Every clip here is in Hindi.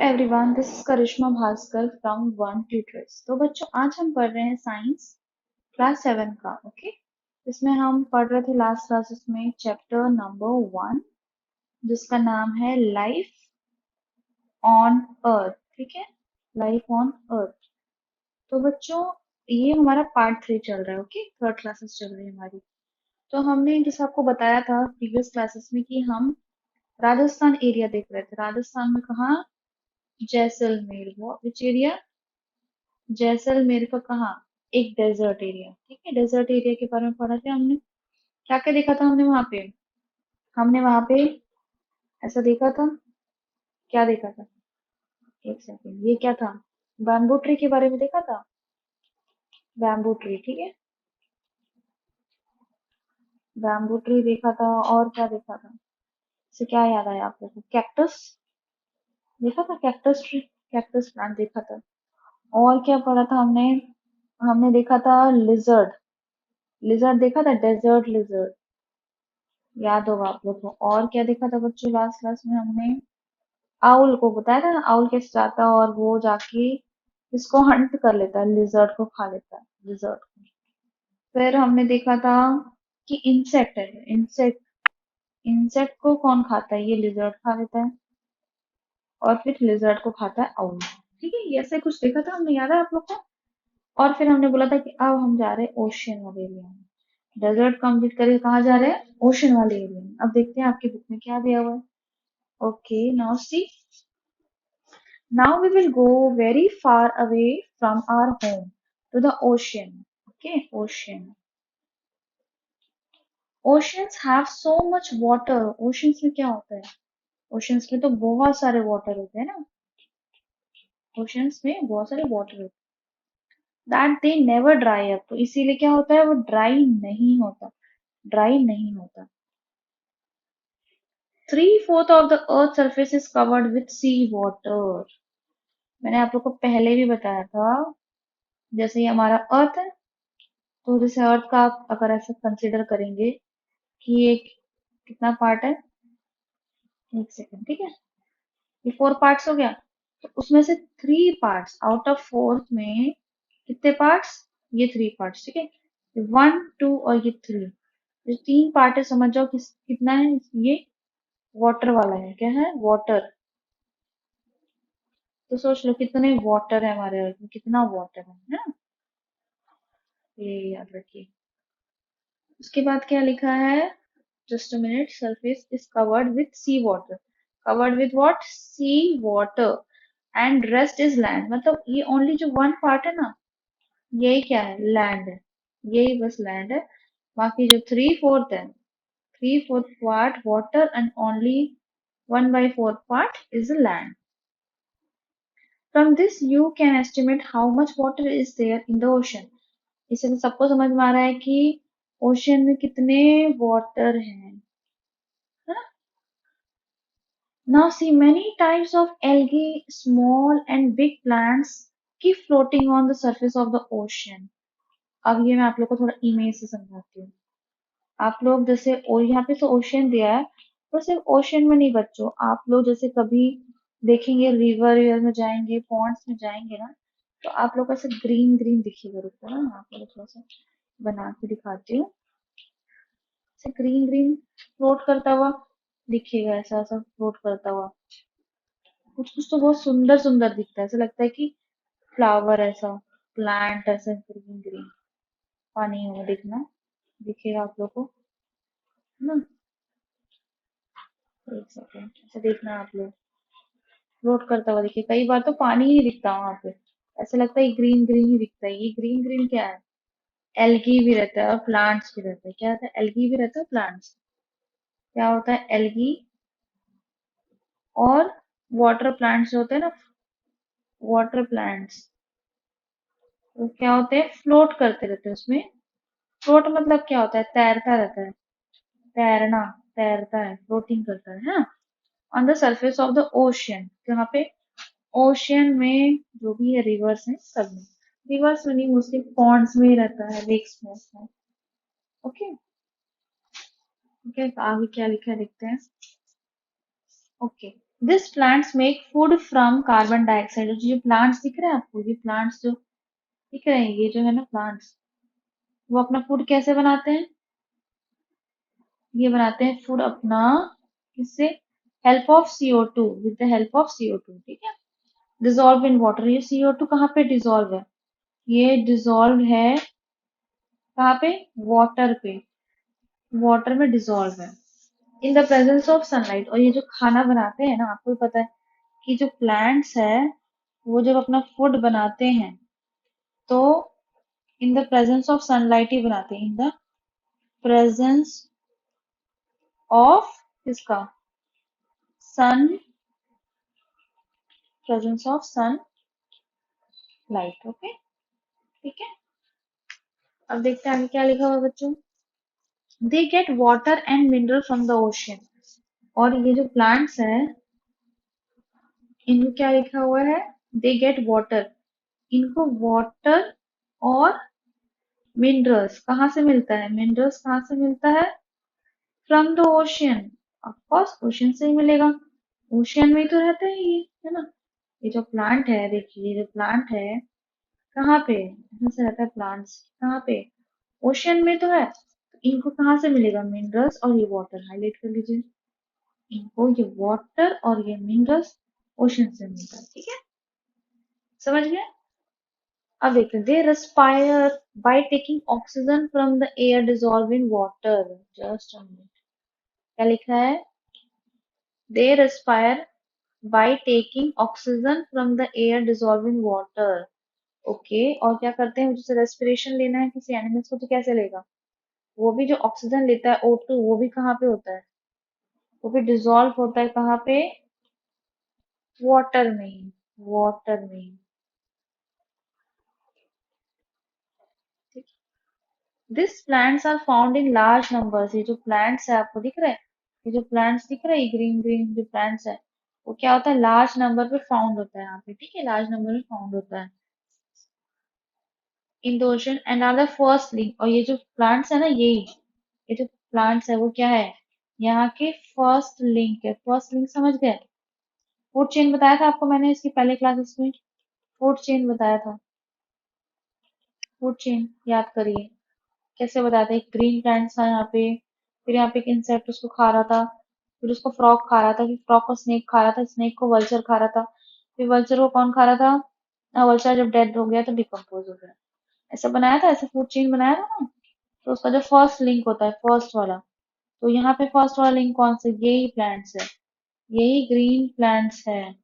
Everyone, this is Karishma Bhaskar from one tutors. तो बच्चों, आज हम पढ़ रहे हैं साइंस क्लास 7 का। ओके, इसमें हम पढ़ रहे थे लास्ट क्लासेस में चैप्टर नंबर 1, जिसका नाम है लाइफ ऑन अर्थ। ठीक है, लाइफ ऑन अर्थ। तो बच्चों, ये हमारा पार्ट 3 चल रहा है। ओके, थर्ड क्लासेस चल रही है हमारी। तो हमने जैसे आपको बताया था प्रीवियस क्लासेस में कि हम राजस्थान एरिया देख रहे थे। राजस्थान में कहाँ? जैसलमेर। वो विच एरिया? जैसलमेर का कहाँ? एक डेजर्ट एरिया। ठीक है, डेजर्ट एरिया के बारे में पढ़ा था हमने। क्या क्या देखा था हमने वहां पे? हमने वहां पे ऐसा देखा था। क्या देखा था? एक सेकंड, ये क्या था? बैम्बू ट्री के बारे में देखा था। बैम्बू ट्री, ठीक है। बैम्बू ट्री देखा था। और क्या देखा था? इससे क्या याद आया आप लोगों को? कैक्टस देखा था। कैक्टस ट्री, कैक्टस प्लांट देखा था। और क्या पढ़ा था हमने? हमने देखा था लिजर्ड। लिजर्ड देखा था, डेजर्ट लिजर्ड। याद होगा आप लोग को। और क्या देखा था बच्चों लास्ट क्लास में हमने? आउल को बताया था ना, आउल कैसे जाता है और वो जाके इसको हंट कर लेता है, लिजर्ड को खा लेता है, लिजर्ड को। फिर हमने देखा था कि इंसेक्ट है, इंसेक्ट। इंसेक्ट को कौन खाता है? ये लिजर्ड खा लेता है, और फिर लिजर्ड को खाता है आउल। ठीक है, ये ऐसे कुछ देखा था हमने, याद है आप लोग को? और फिर हमने बोला था कि अब हम जा रहे हैं ओशियन वाले एरिया में। डेजर्ट कंप्लीट करके कहाँ जा रहे हैं? ओशन वाले एरिया में। अब देखते हैं आपकी बुक में क्या दिया हुआ है। Okay, now see, now we will go very far away from our home to the ocean. Okay, ocean. Oceans have so much water. Oceans में क्या होता है? Oceans में तो बहुत सारे water होते हैं ना। Oceans में बहुत सारे water होते हैं। That they never dry up. तो इसीलिए क्या होता है? वो dry नहीं होता। Dry नहीं होता। 3/4 of the earth surface is covered with sea water. मैंने आप लोग को पहले भी बताया था, जैसे ये हमारा अर्थ है, तो जैसे अर्थ का आप अगर ऐसे कंसिडर करेंगे कि ये कितना पार्ट है? एक सेकंड, ठीक है। ये 4 पार्ट्स हो गया, तो उसमें से 3 पार्ट्स आउट ऑफ 4 में कितने पार्ट्स? ये 3 पार्ट्स, ठीक है। ये 1, 2 और ये 3, जो 3 पार्ट है, समझ जाओ कितना है ये? वाटर वाला है। क्या है? वाटर। तो सोच लो कितने वाटर है हमारे अर्थ में, कितना वाटर है ना। ये याद रखिए। उसके बाद क्या लिखा है? Just a minute. Surface is covered with sea water. Covered with what? Sea water. And rest is land. मतलब ये ओनली जो 1 पार्ट है ना, यही क्या है? लैंड है। यही बस लैंड है। बाकी जो 3/4 है, 3/4 part water and only 1/4 part is land. From this you can estimate how much water is there in the ocean. इससे तो सबको समझ में आ रहा है कि ओशन में कितने वाटर हैं, है ना। Now see, many types of algae, small and big plants, keep floating on the surface of the ocean. अब ये मैं आप लोग को थोड़ा इमेज से समझाती हूँ। आप लोग जैसे यहाँ पे तो ओशियन दिया है, पर सिर्फ ओशियन में नहीं बच्चों, आप लोग जैसे कभी देखेंगे रिवर में जाएंगे, पॉन्ड्स में जाएंगे ना, तो आप लोग को ऐसे ग्रीन ग्रीन दिखेगा। रुको ना, मैं आप लोग को थोड़ा सा बना के दिखाती हूँ। ऐसे ग्रीन ग्रीन फ्लोट करता हुआ दिखेगा, ऐसा ऐसा फ्लोट करता हुआ। कुछ कुछ तो बहुत सुंदर सुंदर दिखता है, ऐसा लगता है कि फ्लावर ऐसा, प्लांट ऐसा ग्रीन ग्रीन पानी में दिखना, दिखेगा आप लोग को ना। एक सेकेंड, ऐसे देखना आप लोग, फ्लोट करता हुआ दिखे। कई बार तो पानी ही नहीं दिखता वहां पे, ऐसा लगता है ग्रीन ग्रीन ही दिखता है। ये ग्रीन ग्रीन क्या है? एल्गी भी रहता है और प्लांट्स भी रहता है। क्या रहता है? एल्गी भी रहता है, प्लांट्स। क्या होता है? एल्गी और वाटर प्लांट्स होते हैं ना, वाटर प्लांट्स, वो क्या होते हैं? फ्लोट करते रहते हैं उसमें। फ्लोट मतलब क्या होता है? तैरता रहता है। तैरना, तैरता है, फ्लोटिंग करता है ना, on the surface of the ocean. यहाँ पे ओशियन में जो भी है, रिवर्स है सब में, रिवर्स में नहीं, मोस्टली पॉन्ड्स में ही रहता है, लेक्स में रहता है। ओके, ओके, आगे क्या लिखा है देखते हैं। Okay, this plants make food from carbon dioxide. जो प्लांट्स दिख रहे हैं आपको, ये प्लांट्स जो दिख रहे हैं, ये जो है ना प्लांट्स, वो अपना फूड कैसे बनाते हैं? ये बनाते हैं फूड अपना किससे? Help of CO2, with the help of CO2, ठीक है। डिजोल्व इन वाटर, ये CO2 कहाँ पे डिजोल्व है? ये डिजोल्व है कहाँ पे? वाटर पे, वाटर में डिजोल्व है in the presence of sunlight. और ये जो खाना बनाते हैं ना, आपको भी पता है कि जो प्लांट्स है वो जब अपना फूड बनाते हैं तो in the presence of sunlight ही बनाते हैं, इन द प्रेजेंस ऑफ किसका? Sun, presence of sun light, okay, ठीक है। अब देखते हैं आगे क्या लिखा हुआ है बच्चों। They get water and mineral from the ocean. और ये जो प्लांट्स है, इनको क्या लिखा हुआ है? दे गेट वाटर, इनको वाटर और मिनरल्स कहाँ से मिलता है? मिनरल्स कहाँ से मिलता है? From the ocean, of course ocean से ही मिलेगा, ओशियन में ही तो रहते हैं ये, है ना। ये जो प्लांट है, देखिए ये जो प्लांट है कहाँ पे? यहाँ से रहता है प्लांट्स कहाँ पे? ओशियन में तो है। तो इनको कहाँ से मिलेगा? मिनरल्स और ये वाटर, हाईलाइट कर लीजिए। इनको ये वाटर और ये मिनरल्स ओशन से मिलता है, ठीक है, समझ गए। अब देखते हैं, they respire by taking oxygen from the air dissolve in water. Just a minute, क्या लिखा है? They respire by taking oxygen from the air dissolve in water. Okay, और क्या करते हैं? जैसे रेस्पिरेशन लेना है किसी एनिमल्स को तो कैसे लेगा? वो भी जो ऑक्सीजन लेता है O2, वो भी कहाँ पे होता है? वो भी डिजॉल्व होता है कहाँ पे? वाटर में ही, वाटर में ही, ठीक। This plants are found in large numbers. ये जो प्लांट्स है आपको दिख रहे हैं, ये जो प्लांट्स दिख रहे हैं, ग्रीन ग्रीन जो प्लांट्स है, वो क्या होता है? लार्ज नंबर पे फाउंड होता है यहाँ पे, ठीक है, लार्ज नंबर में फाउंड होता है in the ocean and are the first link. और ये जो प्लांट्स है ना, ये जो प्लांट्स है वो क्या है? यहाँ के फर्स्ट लिंक है। फर्स्ट लिंक समझ गए? फूड चेन बताया था आपको मैंने इसकी पहले क्लासेस में, फूड चेन बताया था। फूड चेन याद करिए, कैसे बताते हैं? ग्रीन प्लांट था यहाँ पे, फिर यहाँ पे एक इंसेक्ट उसको खा रहा था, फिर उसको फ्रॉग खा रहा था, फिर फ्रॉग को स्नेक खा रहा था, स्नेक को वल्चर खा रहा था, फिर वल्चर को कौन खा रहा था? वल्चर जब डेड हो गया तो डिकम्पोज हो गया। ऐसा बनाया था, ऐसा फूड चेन बनाया था ना। तो उसका जो फर्स्ट लिंक होता है, फर्स्ट वाला, तो यहाँ पे फर्स्ट वाला लिंक कौन सा? यही प्लांट्स है, यही ग्रीन प्लांट्स है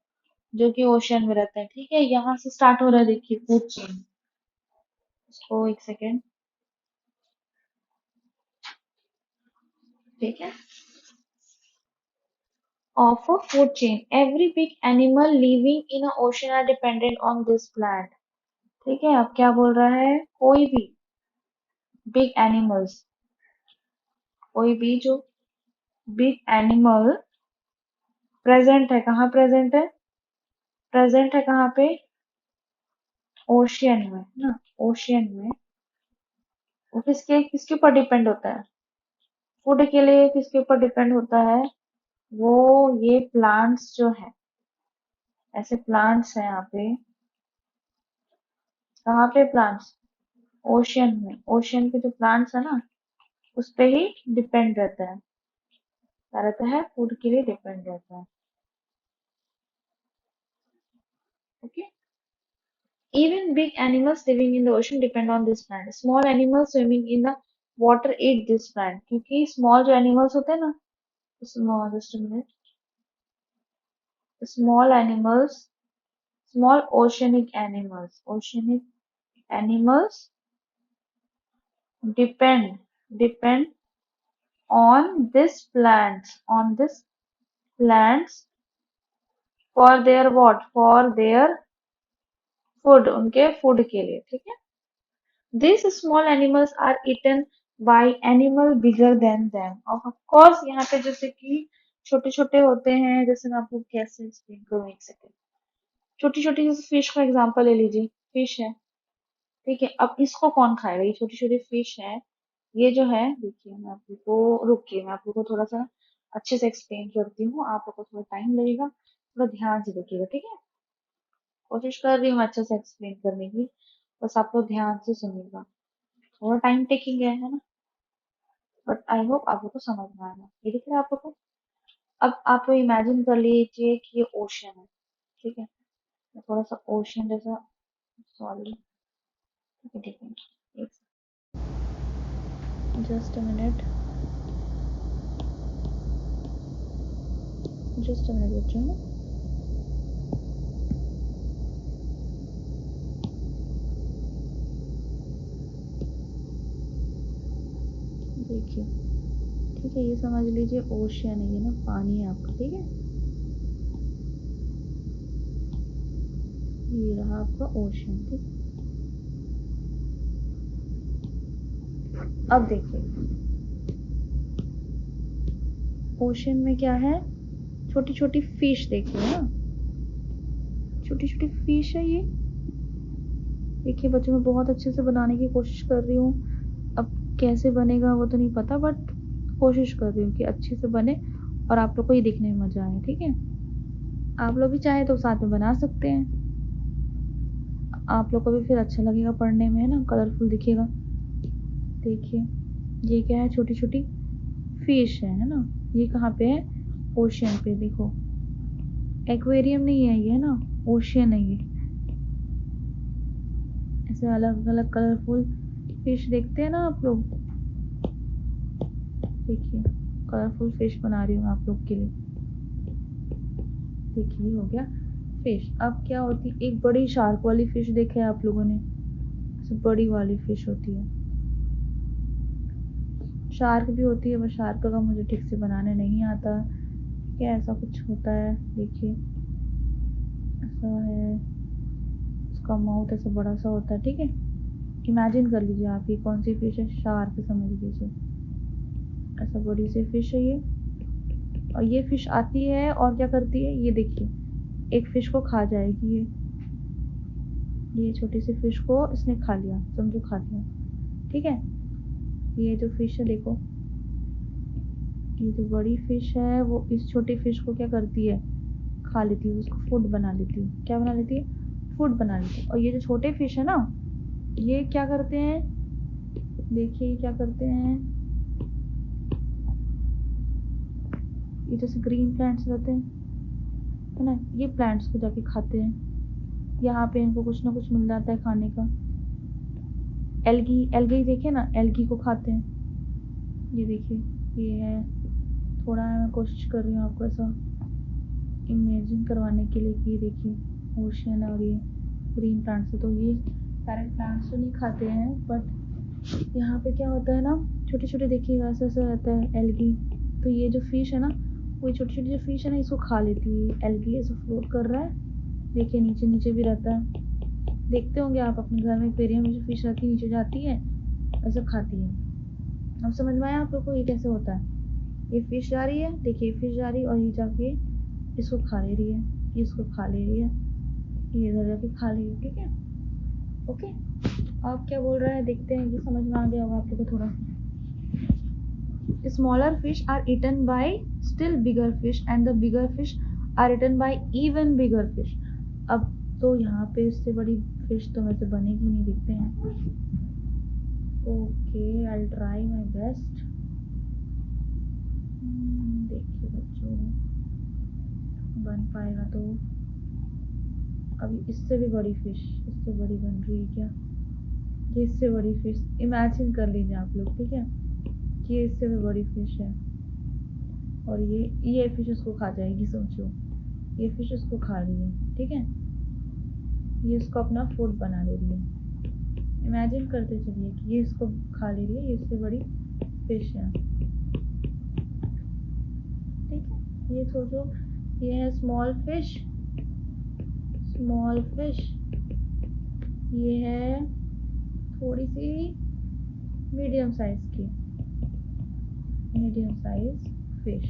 जो कि ओशन में रहते हैं, ठीक है। यहाँ से स्टार्ट हो रहा है, देखिए फूड चेन। इसको एक सेकेंड, ठीक है। Of a food chain. Every big animal living in a ocean are dependent on this plant. ठीक है, अब क्या बोल रहा है? कोई भी बिग एनिमल्स, कोई भी जो बिग एनिमल प्रेजेंट है, कहाँ प्रेजेंट है? प्रेजेंट है कहाँ पे? ओशियन में ना, ओशियन में। वो किसके किसके ऊपर डिपेंड होता है? फूड के लिए किसके ऊपर डिपेंड होता है? वो ये प्लांट्स जो है, ऐसे प्लांट्स हैं यहाँ पे, कहाँ पे प्लांट्स? ओशियन में। ओशियन के जो प्लांट्स है ना, उस पे ही डिपेंड रहता है, क्या रहता है? फूड के लिए डिपेंड रहता है, okay. Even big animals living in the ocean depend on this plant. Small animals swimming in the water eat this plant, क्योंकि स्मॉल जो एनिमल्स होते हैं ना, small, just a minute, small animals, small oceanic animals depend on this plants for their what? For their food, उनके फूड के लिए, ठीक है। These small animals are eaten by animal bigger than them. और of course यहाँ पे जैसे कि छोटे छोटे होते हैं, जैसे मैं आपको कैसे एक्सप्लेन करूँ, एक सेकेंड। छोटी छोटी जैसे फिश का एग्जांपल ले लीजिए, फिश है, ठीक है। अब इसको कौन खाएगा? ये छोटी छोटी फिश है, ये जो है, देखिए मैं आपको रुकिए, मैं आपको थोड़ा सा अच्छे से एक्सप्लेन करती हूँ, आप लोग को थोड़ा टाइम लगेगा, थोड़ा ध्यान से देखिएगा, ठीक है। कोशिश कर रही हूँ मैं अच्छे से एक्सप्लेन करने की, बस आप लोग ध्यान से सुनिएगा। थोड़ा टाइम टेकिंग है ना, बट आई होप आप लोग को समझ में आएगा। ये दिख रहा है आप लोग को? अब आप लोग इमेजिन कर लीजिए कि ये ओशन है, ठीक है। मैं थोड़ा सा ओशन जैसा, सॉरी, ठीक है, ठीक है, just a minute, just a minute बच्चों ना। देखिए, ठीक है, ये समझ लीजिए ओशियन है, ये ना पानी है आपका, ठीक है। ये रहा आपका ओशियन, ठीक। अब देखिए ओशियन में क्या है, छोटी छोटी फिश देखिए ना, छोटी छोटी फिश है ये। देखिए बच्चों, मैं बहुत अच्छे से बनाने की कोशिश कर रही हूँ। अब कैसे बनेगा वो तो नहीं पता, बट कोशिश कर रही हूँ कि अच्छे से बने और आप लोग को ये देखने में मजा आए, ठीक है। आप लोग भी चाहे तो साथ में बना सकते हैं, आप लोग को भी फिर अच्छा लगेगा पढ़ने में, है ना, कलरफुल दिखेगा। देखिए ये क्या है, छोटी छोटी फिश है ना। ये कहाँ पे है, ओशियन पे। देखो एक्वेरियम नहीं है ये, है ना, ओशियन है ये। ऐसे अलग अलग कलरफुल फिश देखते हैं ना आप लोग। देखिए कलरफुल फिश बना रही हूँ आप लोग के लिए। देखिए हो गया फिश। अब क्या होती है, एक बड़ी शार्क वाली फिश देखा है आप लोगों ने, बड़ी वाली फिश होती है। शार्क भी होती है, बस शार्क का मुझे ठीक से बनाने नहीं आता, क्या ऐसा कुछ होता है। देखिए ऐसा है, उसका माउथ ऐसा बड़ा सा होता है, ठीक है। इमेजिन कर लीजिए आप, ये कौन सी फिश है, शार्क समझ लीजिए। ऐसा बड़ी सी फिश है ये, और ये फिश आती है और क्या करती है, ये देखिए एक फिश को खा जाएगी ये छोटी सी फिश को इसने खा लिया, समझो खा लिया, ठीक है। ये जो फिश है देखो, ये जो बड़ी फिश है वो इस छोटी फिश को क्या करती है, खा लेती है, उसको फूड बना लेती है। क्या बना लेती है, फूड बना लेती है। और ये जो छोटे फिश है ना, ये क्या करते हैं, देखिए क्या करते हैं, ये जैसे ग्रीन प्लांट्स रहते हैं, है ना, ये प्लांट्स को जाके खाते हैं। यहाँ पे इनको कुछ ना कुछ मिल जाता है खाने का। एल्गी, एल्गी देखिए ना, एल्गी को खाते हैं। ये देखिए ये है, थोड़ा मैं कोशिश कर रही हूँ आपको ऐसा इमेजिन करवाने के लिए कि ये देखिए ओशियन है और ये ग्रीन प्लांट्स है। तो ये सारे प्लांट्स तो नहीं खाते हैं, बट यहाँ पे क्या होता है ना, छोटे छोटे देखिएगा ऐसा ऐसा रहता है एल्गी। तो ये जो फिश है ना, वो छोटी छोटी जो फिश है ना, इसको खा लेती है। एल्गी ऐसे फ्लोट कर रहा है, देखिए नीचे नीचे भी रहता है। देखते होंगे आप अपने घर में, एक्वेरियम में जो फिश रहती है नीचे जाती है, ऐसे खाती है। अब समझ में आया आप लोग को ये कैसे होता है। ये फिश जा रही है, देखिए फिश जा रही है और ये जाके इसको खा ले रही है, ये इसको खा ले रही है, ये इधर जाके खा रही है, ठीक है। ओके, आप क्या बोल रहे हैं देखते हैं, ये समझ में आ गया होगा आप लोग को थोड़ा। Smaller fish are eaten by still bigger fish and the bigger fish are eaten by even bigger fish. अब तो यहाँ पे इससे बड़ी फिश तो वैसे बनेगी नहीं, दिखते हैं। Okay, I try my best. देखिए बच्चों, बन पाएगा तो। अभी इससे भी बड़ी फिश, इससे बड़ी बन रही है क्या, ये इससे बड़ी फिश इमेजिन कर लीजिए आप लोग, ठीक है, कि ये इससे भी बड़ी फिश है और ये फिश उसको खा जाएगी, सोचो ये फिश उसको खा रही है, ठीक है। ये इसको अपना फूड बना ले रही है। इमेजिन करते चलिए कि ये इसको खा ले रही है, ये इससे बड़ी फिश है, ठीक है। ये सोचो, ये है स्मॉल फिश, स्मॉल फिश, ये है थोड़ी सी मीडियम साइज की, मीडियम साइज फिश,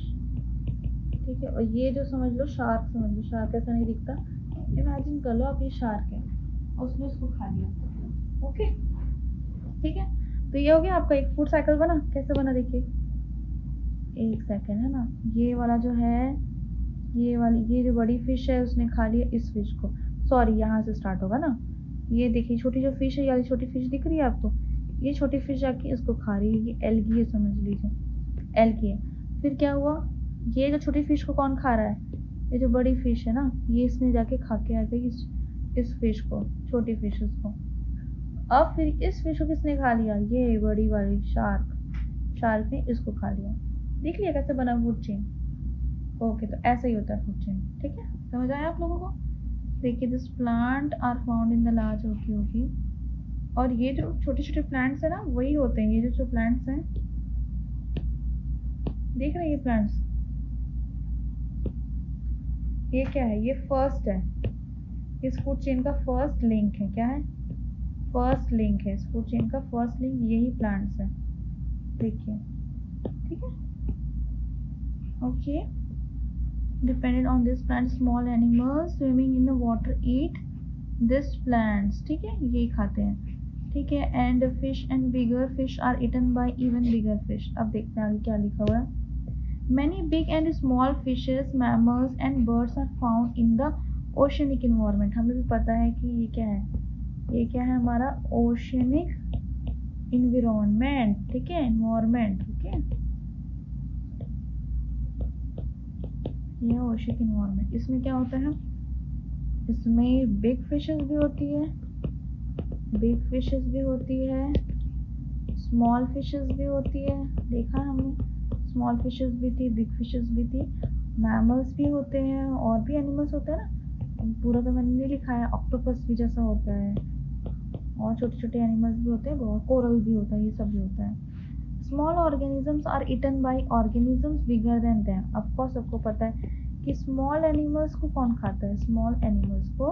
ठीक है। और ये जो समझ लो शार्क, समझ लो शार्क ऐसा नहीं दिखता, इमेजिन कर लो आप ये शार्क है और उसने इसको खा लिया, ओके, ठीक है। तो ये हो गया आपका एक फूड साइकिल बना, कैसे बना देखिए। एक सेकेंड, है ना, ये वाला जो है, ये जो बड़ी फिश है उसने खा लिया इस फिश को। सॉरी, यहाँ से स्टार्ट होगा ना। ये देखिए छोटी जो फिश है, ये छोटी फिश दिख रही है आपको, ये छोटी फिश जाके इसको खा रही है। ये एल्गी है, समझ लीजिए एल्गी है। फिर क्या हुआ, ये जो छोटी फिश को कौन खा रहा है, ये जो बड़ी फिश है ना, ये इसने जाके खा के आ गई इस फिश को, छोटी फिश को। अब फिर इस फिश को किसने खा लिया, ये बड़ी वाली शार्क ने इसको खा लिया। देख लिया कैसे बना फूड चेन। ओके, तो ऐसा ही होता है फूड चेन, ठीक है, समझ आया आप लोगों को। देखिए this plant are found in the large, okay. और ये जो छोटे छोटे प्लांट्स है ना, वही होते हैं, ये जो प्लांट्स हैं, देख रहे हैं ये प्लांट्स, ये क्या है, ये फर्स्ट है, इस फूड चेन का फर्स्ट लिंक है। क्या है, फर्स्ट लिंक है इस फूड चेन का, फर्स्ट लिंक यही प्लांट्स है, देखिए, ठीक है, okay. Dependent on this plant, small animals swimming in the water eat this plants, ठीक है, यही खाते हैं, ठीक है। And fish and bigger fish are eaten by even bigger fish. अब देखते हैं आगे क्या लिखा हुआ है। Many big and small fishes, mammals and birds are found in the oceanic environment। हमें भी पता है कि ये क्या है, ये क्या है हमारा ओशियनिक इन्वायरमेंट, ठीक है, एनवायरमेंट, ठीक है, ये ओशियनिक इन्वायरमेंट। इसमें क्या होता है, इसमें बिग फिशेस भी होती है, बिग फिशेस भी होती है, स्मॉल फिशेस भी होती है, देखा हमने, स्मॉल फिशेस भी थी, बिग फिशेस भी थी, मैमल्स भी होते हैं, और भी एनिमल्स होते हैं ना, पूरा तो मैंने नहीं लिखा है, ऑक्टोपस भी जैसा होता है, और छोटे छोटे एनिमल्स भी होते हैं, बहुत कोरल भी होता है, ये सब भी होता है। Small organisms are eaten by organisms bigger than them. Of course सबको पता है कि स्मॉल एनिमल्स को कौन खाता है, स्मॉल एनिमल्स को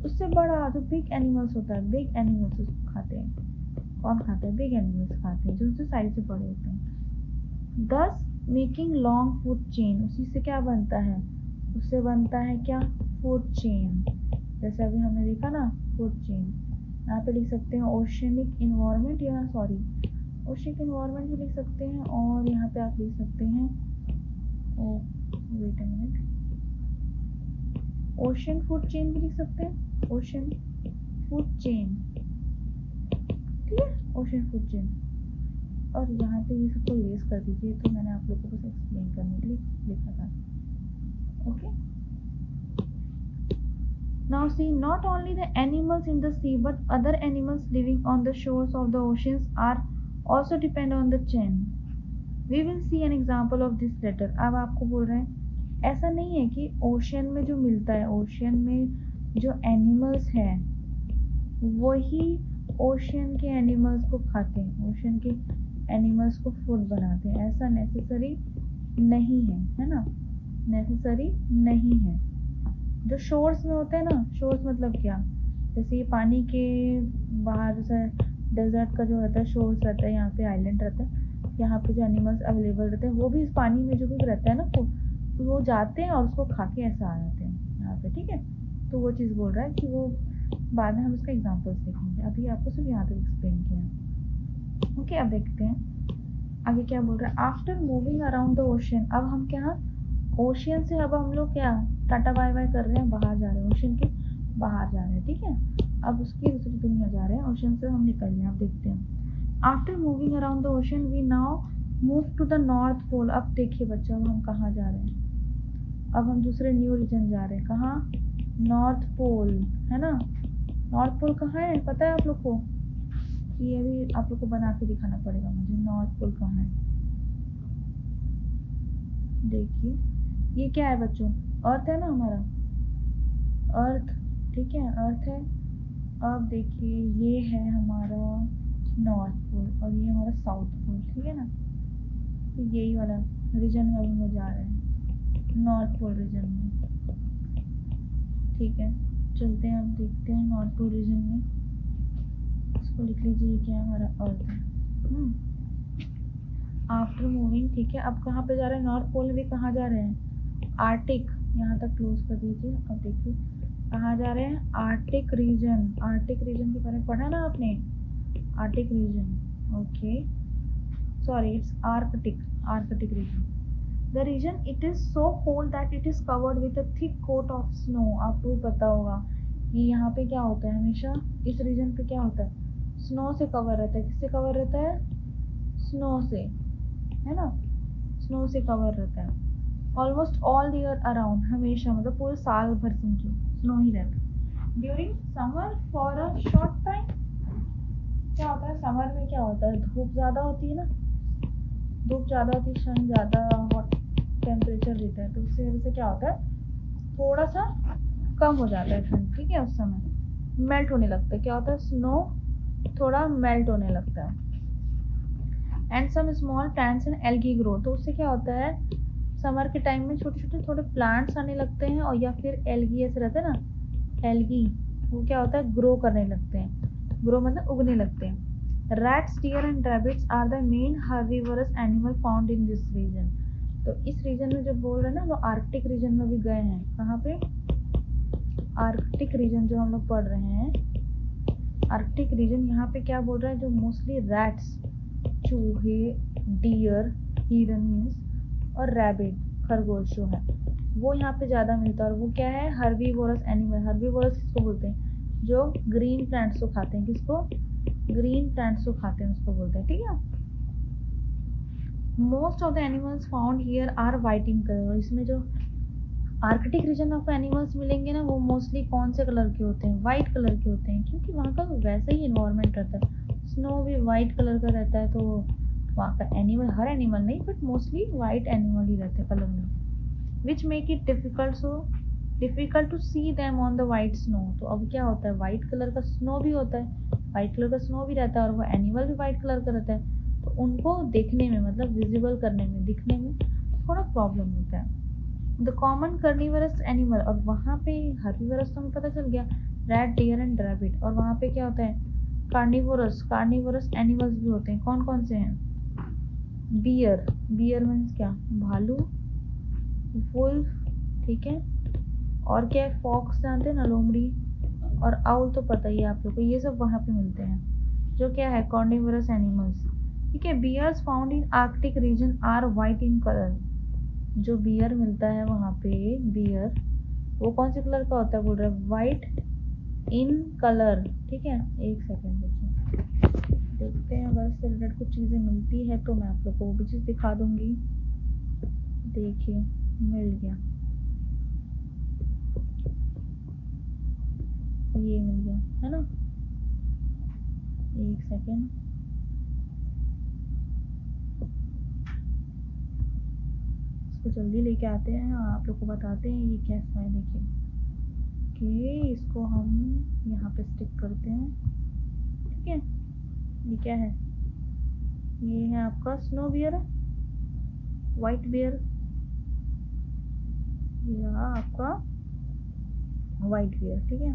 उससे बड़ा जो बिग एनिमल्स होता है, बिग एनिमल्स उसको खाते हैं। कौन खाता है, बिग एनिमल्स खाते हैं, जो उससे साइज से बड़े होते हैं। दस मेकिंग लॉन्ग फूड चेन, उसी से क्या बनता है, उससे बनता है क्या, फूड चेन। जैसे अभी हमने देखा ना फूड चेन, यहाँ पे लिख सकते हैं ओशियनिक इन्वायरमेंट, या सॉरी ओशियनिक इन्वायरमेंट भी लिख सकते हैं, और यहाँ पे आप लिख सकते हैं oh wait a minute, ocean food chain भी लिख सकते हैं, ओशियन फूड चेन, ठीक है, ओशियन फूड चेन। और यहाँ पे ये सबको इरेज कर दीजिए, तो मैंने आप लोगों को बस एक्सप्लेन करने के लिए लिखा था, okay. Now see, not only the animals in the sea but other animals living on the shores of the oceans are also depend on the chain. We will see an example of this later। अब आपको बोल रहे हैं ऐसा नहीं है कि ओशियन में जो मिलता है, ओशियन में जो एनिमल्स हैं वही ओशियन के एनिमल्स को खाते हैं, ओशियन के एनिमल्स को फूड बनाते हैं, ऐसा नेसेसरी नहीं है ना, नेसेसरी नहीं है। जो शोर्स में होते हैं ना, शोर्स मतलब क्या, जैसे ये पानी के बाहर जैसे डेजर्ट का जो रहता है शोर्स रहता है, यहाँ पे आइलैंड रहता है, यहाँ पे जो एनिमल्स अवेलेबल रहते हैं वो भी इस पानी में जो भी रहता है ना, तो वो जाते हैं और उसको खा के ऐसा आ जाते हैं यहाँ पे, ठीक है। तो वो चीज़ बोल रहा है कि वो बाद में हम उसका एग्जाम्पल्स देखेंगे, अभी आपको सिर्फ यहाँ तक एक्सप्लेन किया, ओके। अब देखते हैं आगे क्या बोल रहा है। After moving around the ocean, अब हम क्या, ओशियन से अब हम लोग क्या टाटा बाय बाय कर रहे हैं, बाहर जा रहे हैं, ओशियन के बाहर जा रहे हैं, ठीक है। अब उसकी दूसरी दुनिया जा रहे हैं, ओशियन से हम निकल रहे हैं। अब देखते हैं after moving around the ocean we now move to the north pole. अब देखिए बच्चा, अब हम कहाँ जा रहे हैं, अब हम दूसरे न्यू रीजन जा रहे हैं, कहाँ, नॉर्थ पोल, है ना। नॉर्थ पोल कहाँ है पता है आप लोग को, ये भी आप लोग को बना के दिखाना पड़ेगा मुझे, नॉर्थ पोल कहाँ है। देखिए ये क्या है बच्चों, अर्थ है ना हमारा, अर्थ, ठीक है, अर्थ है। अब देखिए ये है हमारा नॉर्थ पोल और ये हमारा साउथ पोल, ठीक है ना। तो यही वाला रीजन में अभी हम जा रहे हैं, नॉर्थ पोल रीजन में, ठीक है। चलते हैं, अब देखते हैं नॉर्थ पोल रीजन में, इसको लिख लीजिए, ये क्या है हमारा अर्थ है। आफ्टर मूविंग, ठीक है। अब कहाँ पे जा रहे हैं, नॉर्थ पोल भी कहाँ जा रहे हैं, आर्टिक, यहाँ तक क्लोज कर दीजिए। अब देखिए कहाँ जा रहे हैं, आर्टिक रीजन, आर्टिक रीजन के बारे में पढ़ा ना आपने, Arctic region, okay. sorry, it's Arctic region. The region it is so cold that it is covered with a thick coat of snow. आपको भी पता होगा कि यहाँ पे क्या होता है, हमेशा इस रीजन पे क्या होता है, स्नो से कवर रहता है। किससे कवर रहता है? स्नो से, है ना, स्नो से कवर रहता है। ऑलमोस्ट ऑल ईयर अराउंड, हमेशा मतलब पूरे साल भर समझो स्नो ही रहता है। During summer for a short time, क्या होता है समर में, क्या होता है, धूप ज़्यादा होती है ना, धूप ज़्यादा होती है, सन ज़्यादा, हॉट टेम्परेचर रहता है, तो उसकी वजह से क्या होता है, थोड़ा सा कम हो जाता है ठंड, ठीक है, उस समय मेल्ट होने लगता है। क्या होता है, स्नो थोड़ा मेल्ट होने लगता है। And some small plants and algae grow, तो उससे क्या होता है, समर के टाइम में छोटे छोटे थोड़े प्लांट्स आने लगते हैं, और या फिर एल्गी ऐसे रहता है ना, एल्गी, वो क्या होता है, ग्रो करने लगते हैं, ग्रो मतलब उगने लगते हैं। Rats, deer and rabbits are the main herbivorous animal found in this region. तो इस रीजन में जो बोल रहे हैं ना, वो आर्कटिक रीजन में भी गए हैं। कहाँ पे? आर्कटिक रीजन जो हम लोग पढ़ रहे हैं, आर्कटिक रीजन, यहाँ पे क्या बोल रहा है, जो मोस्टली रैट्स, चूहे, डियर, हिरन मीन्स, और रैबिट, खरगोश जो है, वो यहाँ पे ज़्यादा मिलता है। और वो क्या है, हर्बीवोरस एनिमल। हर्बीवोरस किसको बोलते हैं, जो ग्रीन प्लांट्स को खाते हैं। किसको? ग्रीन प्लांट्स को खाते हैं, उसको बोलते हैं, ठीक है। Most of the animals found here are white in colour. इसमें जो आर्कटिक रीजन में आपको एनिमल्स मिलेंगे ना, वो मोस्टली कौन से कलर के होते हैं, वाइट कलर के होते हैं, क्योंकि वहाँ का वैसे ही इन्वायरमेंट रहता है, स्नो भी वाइट कलर का रहता है, तो वहाँ का एनिमल, हर एनिमल नहीं बट मोस्टली वाइट एनिमल ही रहते हैं कलर में, which make it difficult to see them on the white snow. तो अब क्या होता है, वाइट कलर का स्नो भी होता है, वाइट कलर का स्नो भी रहता है, और वो एनिमल भी वाइट कलर का रहता है, तो उनको देखने में, मतलब विजिबल करने में, दिखने में थोड़ा प्रॉब्लम होता है। द कॉमन कार्निवरस एनिमल, और वहाँ पे हर्बीवरस तो हमें पता चल गया, रैट, डियर एंड रैबिट, और वहाँ पे क्या होता है, कार्निवरस एनिमल्स भी होते हैं। कौन कौन से हैं? बियर, बियर मीन्स क्या, भालू, वुल्फ, ठीक है, और क्या है, फॉक्स जानते हैं ना, लोमड़ी, और आउल तो पता ही है आप लोग को, ये सब वहाँ पे मिलते हैं, जो क्या है, कार्निवरस एनिमल्स, ठीक है। Bears found in Arctic region are white in colour. जो बियर मिलता है वहाँ पे, बियर, वो कौन से कलर का होता है, बोल रहे हैं वाइट इन कलर, ठीक है। एक सेकेंड देखिए, देखते हैं, अगर इससे रिलेटेड कुछ चीज़ें मिलती है तो मैं आप लोग को वो भी चीज़ दिखा दूंगी। देखिए, मिल गया, ये मिल गया, है ना, एक सेकेंड, इसको जल्दी लेके आते हैं, आप लोग को बताते हैं ये कैसा है। देखिए कि इसको हम यहाँ पे स्टिक करते हैं, ठीक है। ये क्या है, ये है आपका स्नो बियर, वाइट बियर, ये रहा आपका वाइट बियर, ठीक है।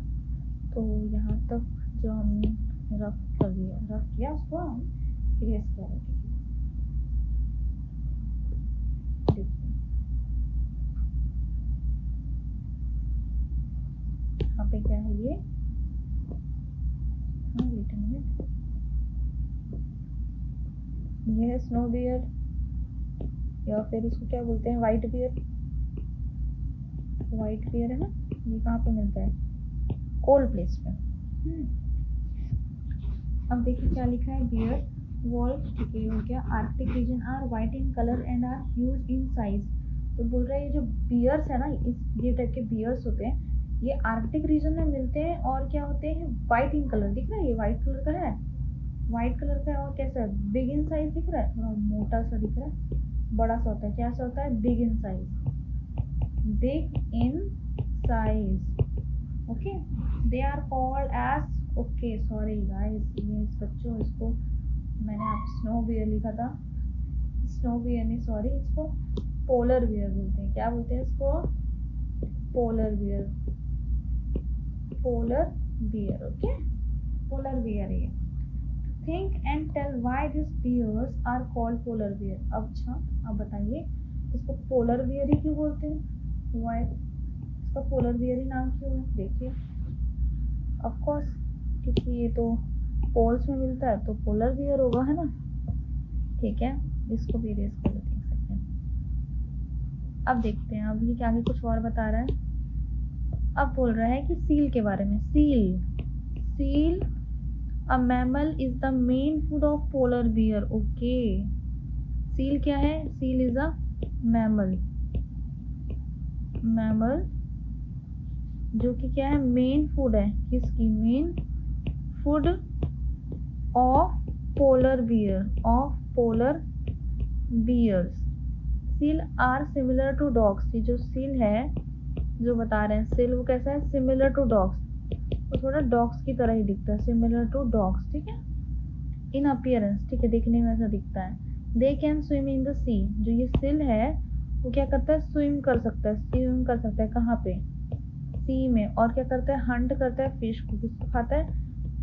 तो यहाँ तक जो हमने रफ कर दिया, रफ किया, उसको हम इरेज कर रहे, ठीक है। देखिए यहाँ पे क्या है, ये, हाँ वेट अ मिनट, ये है स्नो बियर, या फिर इसको क्या बोलते हैं, वाइट बियर, वाइट बियर है ना। ये कहाँ पे मिलता है, कोल्ड प्लेस पे। अब देखिए क्या लिखा है, बियर वॉल्फ, ठीक है, हो गया। Arctic region are white in colour and are huge in size. तो बोल रहा है ये जो बियर्स है ना, इस ये टाइप के बियर्स होते हैं, ये आर्कटिक रीजन में मिलते हैं, और क्या होते हैं, वाइट इन कलर, दिख रहा है, ये वाइट कलर का है, वाइट कलर का है, और कैसा है, बिग इन साइज दिख रहा है, थोड़ा मोटा सा दिख रहा है, बड़ा सा होता है, क्या सा होता है, big in size, big in size, okay. They are called as, okay sorry guys, ये बच्चों, इसको मैंने आप स्नो बियर लिखा था, स्नो बियर नहीं, सॉरी, इसको पोलर बियर बोलते हैं। क्या बोलते हैं इसको, polar bear, polar bear, okay, polar bear ये। Think and tell why this bears are called polar bear. अब अच्छा, अब बताइए इसको पोलर बियर ही क्यों बोलते हैं, व्हाई इसका पोलर बियर ही नाम क्यों है। देखिए, ऑफ कोर्स, क्योंकि ये तो पोल्स में मिलता है, तो पोलर बियर होगा, है ना, ठीक है, इसको भी इरेज कर लेते हैं एक सेकेंड। अब देखते हैं, अब ये क्या आगे कुछ और बता रहा है। अब बोल रहा है कि सील के बारे में। Seal, seal a mammal is the main food of polar bear. Okay, seal क्या है? Seal is a mammal, mammal जो कि क्या है? मेन फूड है। किसकी? Main food of polar bear, of polar bears. Seal are similar to dogs. ये जो सील है, जो बता रहे हैं सील, वो कैसा है? सिमिलर टू डॉग्स, वो थोड़ा डॉग्स की तरह ही दिखता है, सिमिलर टू डॉग्स, ठीक है, इन अपीयरेंस, ठीक है, दिखने में ऐसा दिखता है। They can swim in the sea. जो ये सील है वो क्या करता है? स्विम कर सकता है, स्विम कर सकता है। कहाँ पे? सी में। और क्या करता है? हंट करता है फिश को। किसको खाता है?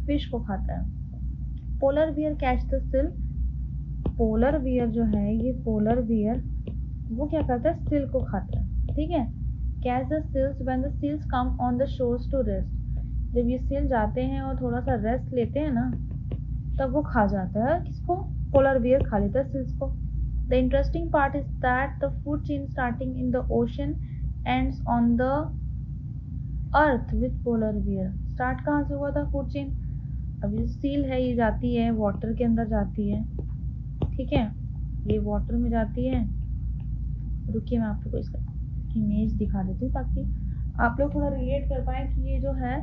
फिश को खाता है। Polar bear catch the seal. Polar bear जो है, ये पोलर बियर वो क्या करता है? सील को खाता है, ठीक है। Catch the seals when the seals come on the shores to rest. जब ये सील जाते हैं और थोड़ा सा रेस्ट लेते हैं ना, तब वो खा जाता है। किसको? पोलर बियर खा लेता है सील्स को। The interesting part is that the food chain starting in the ocean ends on the earth with polar bear. Start कहाँ से हुआ था फूड चेन? अब ये सील है, ये जाती है वाटर के अंदर जाती है, ठीक है, ये वाटर में जाती है। रुकिए, मैं आप लोग को इसका इमेज दिखा देती हूँ ताकि आप लोग थोड़ा रिलेट कर पाए कि ये जो है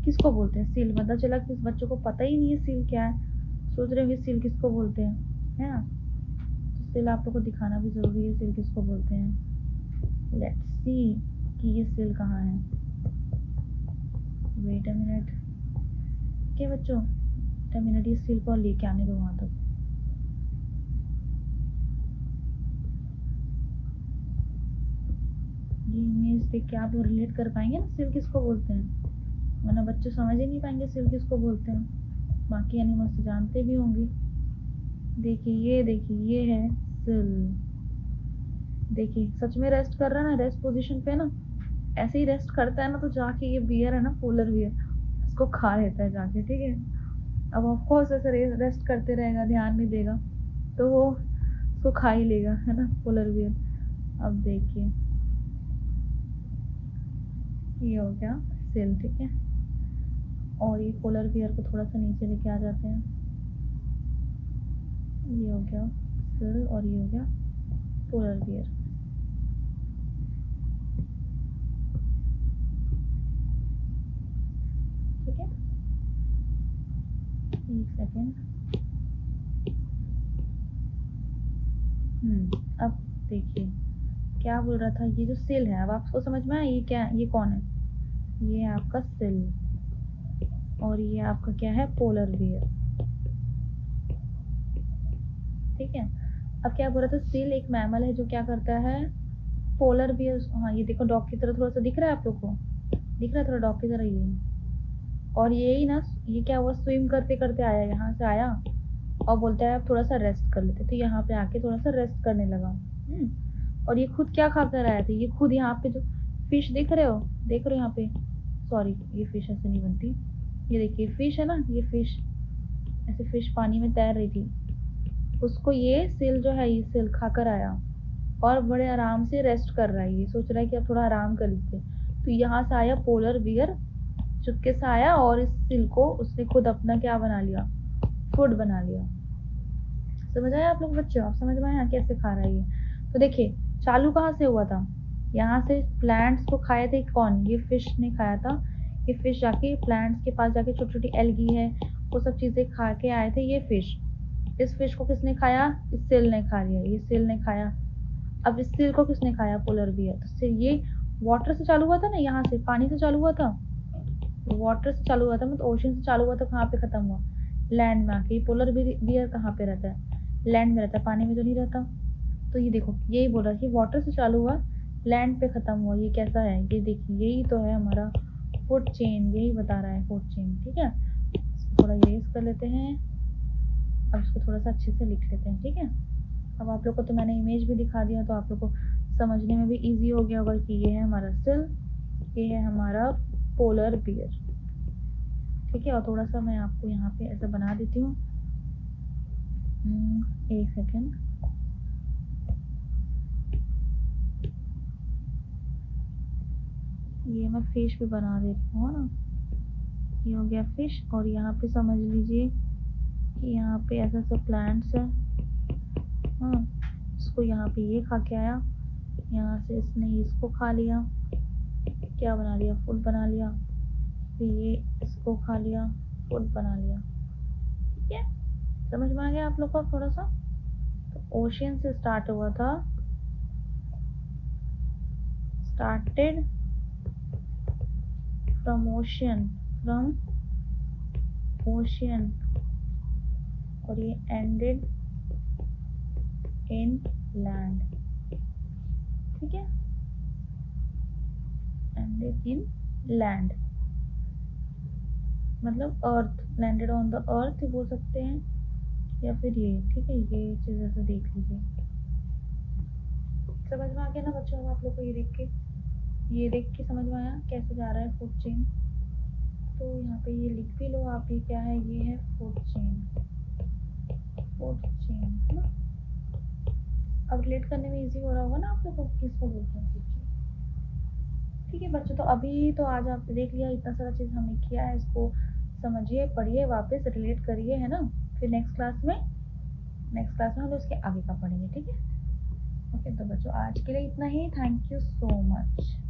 किसको बोलते हैं सील। मतलब चला कि बच्चों को पता ही नहीं है सील क्या है, सोच रहे होंगे सील किसको बोलते हैं, है ना। तो सील आप लोग को दिखाना भी जरूरी है, सील किसको बोलते हैं। लेट्स सी कि ये सील कहाँ है। वेट अ मिनट, क्या बच्चों, वेट अ मिनट, ये सील को लेके आने दो वहां तक। ये इमेज देख के आप लोग रिलेट कर पाएंगे ना सील किसको बोलते हैं, वरना बच्चे समझ ही नहीं पाएंगे सील किसको बोलते हैं। बाकी एनिमल्स तो जानते भी होंगे। देखिए, ये देखिए, ये है सील। देखिए सच में रेस्ट कर रहा है ना, रेस्ट पोजीशन पे ना, ऐसे ही रेस्ट करता है ना, तो जाके ये बियर है ना, पोलर बियर, उसको खा लेता है जाके, ठीक है। अब ऑफ कोर्स ऐसे रेस्ट करते रहेगा, ध्यान नहीं देगा, तो वो उसको खा ही लेगा, है ना, पोलर बियर। अब देखिए, ये हो गया सेल, ठीक है। और ये पोलर बियर को थोड़ा सा नीचे लेके आ जाते हैं। ये हो गया सेल और ये हो गया पोलर बियर, ठीक है। एक सेकेंड। अब देखिए क्या बोल रहा था, ये जो सेल है, अब आपको समझ में आया ये क्या, ये कौन है? ये है आपका सेल और ये आपका क्या है? पोलर बियर, ठीक है। अब क्या बोल रहा था, सील एक मैमल है जो क्या करता है? पोलर बियर, हाँ ये देखो डॉग की तरह थोड़ा सा दिख रहा है आप लोग को, दिख रहा है थोड़ा डॉग की तरह ये। और यही ना, ये क्या हुआ, स्विम करते करते आया, यहाँ से आया और बोलता है अब थोड़ा सा रेस्ट कर लेते, तो यहाँ पे आके थोड़ा सा रेस्ट करने लगा। और ये खुद क्या खा कर आया था? ये खुद यहाँ पे जो फिश देख रहे हो, देख रहे हो यहाँ पे, सॉरी ये फिश ऐसे नहीं बनती, ये देखिए फिश है ना, ये फिश ऐसे फिश पानी में तैर रही थी, उसको ये सील जो है, ये सील खाकर आया और बड़े आराम से रेस्ट कर रहा है। ये सोच रहा है कि अब थोड़ा आराम कर लेते, तो यहाँ से आया पोलर बियर, चुपके से आया और इस सील को उसने खुद अपना क्या बना लिया? फूड बना लिया। समझ आया आप लोग बच्चों? आप समझ में आया कैसे खा रहा है ये? तो देखिए चालू कहाँ से हुआ था? यहाँ से प्लांट्स को खाए थे कौन? ये फिश ने खाया था। ये फिश जाके प्लांट्स के पास जाके, छोटी छोटी एल्गी है वो सब चीजें खा के आए थे ये फिश। इस फिश को किसने खाया? इस सेल ने खा लिया, ये सेल ने खाया। अब इस सेल को किसने खाया? Polar bear. तो से ये वाटर से चालू हुआ था ना, यहाँ से पानी से चालू हुआ था, वाटर से चालू हुआ था, मतलब ओशन से चालू हुआ था, कहाँ पे खत्म हुआ? लैंड में आके। पोलर बियर कहाँ पे रहता है? लैंड में रहता है, पानी में तो नहीं रहता। तो ये देखो यही बोल रहा है कि वाटर से चालू हुआ, लैंड पे खत्म हुआ। ये कैसा है? ये देखिए यही तो है हमारा फूड चेन, यही बता रहा है फूड चेन, ठीक है। इसको थोड़ा इरेज कर लेते हैं, अब इसको थोड़ा सा अच्छे से लिख लेते हैं, ठीक है। अब आप लोग को तो मैंने इमेज भी दिखा दिया, तो आप लोग को समझने में भी इजी हो गया होगा कि ये है हमारा सिल, ये है हमारा पोलर बियर, ठीक है। और थोड़ा सा मैं आपको यहाँ पे ऐसा बना देती हूँ, एक सेकेंड। ये मैं फिश भी बना देती हूँ ना। ये हो गया फिश, और यहाँ पे समझ लीजिए कि यहाँ पे ऐसा ऐसा प्लांट्स है। हाँ, इसको यहाँ पे ये खा के आया, यहाँ से इसने इसको खा लिया, क्या बना लिया, फूड बना लिया। फिर ये इसको खा लिया, फूड बना लिया। ठीक है, समझ में आ गया आप लोग को थोड़ा सा? तो ओशियन से स्टार्ट हुआ था, started from ocean, from ocean, और ये एंडेड इन लैंड। ठीक है, एंडेड इन लैंड मतलब अर्थ, लैंडेड ऑन द अर्थ बोल सकते हैं, या फिर ये। ठीक है, ये चीज़ ऐसे देख लीजिए। समझ में आ गया ना बच्चों? अब आप लोग को ये देख के समझ में आया कैसे जा रहा है फूड चेन? तो यहाँ पे ये लिख भी लो आप, ये क्या है? ये है फूड चेन, फूड चेन है ना। अब रिलेट करने में इजी हो रहा होगा ना आप लोग को, किसको बोलते हैं फूड चेन। ठीक है बच्चों, तो अभी तो आज आपने देख लिया, इतना सारा चीज़ हमने किया है, इसको समझिए, पढ़िए, वापस रिलेट करिए, है ना। फिर नेक्स्ट क्लास में हम उसके आगे का पढ़ेंगे। ठीक है, ओके। तो बच्चों आज के लिए इतना ही। Thank you so much.